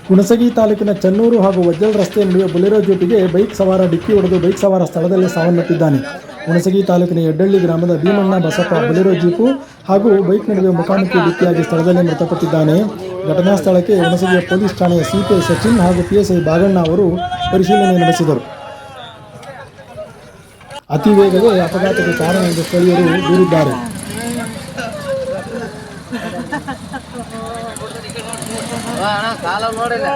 ಹುಣಸಗಿ ತಾಲೂಕಿನ ಚನ್ನೂರು ಹಾಗೂ ವಜ್ಜಲ್ ರಸ್ತೆ ನಡುವೆ ಬೊಲೆರೋ ಜೀಪಿಗೆ ಬೈಕ್ ಸವಾರ ಡಿಕ್ಕಿ ಹೊಡೆದು ಬೈಕ್ ಸವಾರ ಸ್ಥಳದಲ್ಲೇ ಸಾವನ್ನಪ್ಪಿದ್ದಾನೆ. ಹುಣಸಗಿ ತಾಲೂಕಿನ ಯಡ್ಡಳ್ಳಿ ಗ್ರಾಮದ ಭೀಮಣ್ಣ ಬಸಪ್ಪ ಬೊಲೆರೋ ಜೀಪು ಹಾಗೂ ಬೈಕ್ ನಡುವೆ ಮುಖಾಮುಖಿ ಡಿಕ್ಕಿಯಾಗಿ ಸ್ಥಳದಲ್ಲೇ ಮೃತಪಟ್ಟಿದ್ದಾನೆ. ಘಟನಾ ಸ್ಥಳಕ್ಕೆ ಹುಣಸಗಿಯ ಪೊಲೀಸ್ ಠಾಣೆಯ ಸಿಪಿಐ ಸಚಿನ್ ಹಾಗೂ ಪಿಎಸ್ಐ ಬಾಗಣ್ಣ ಅವರು ಪರಿಶೀಲನೆ ನಡೆಸಿದರು. ಅತಿ ವೇಗವೇ ಅಪಘಾತಕ್ಕೆ ಕಾರಣ ಎಂದು ಸ್ಥಳೀಯರು ದೂರಿದ್ದಾರೆ. ಕಾಲ ನೋಡಿಲ್ಲ.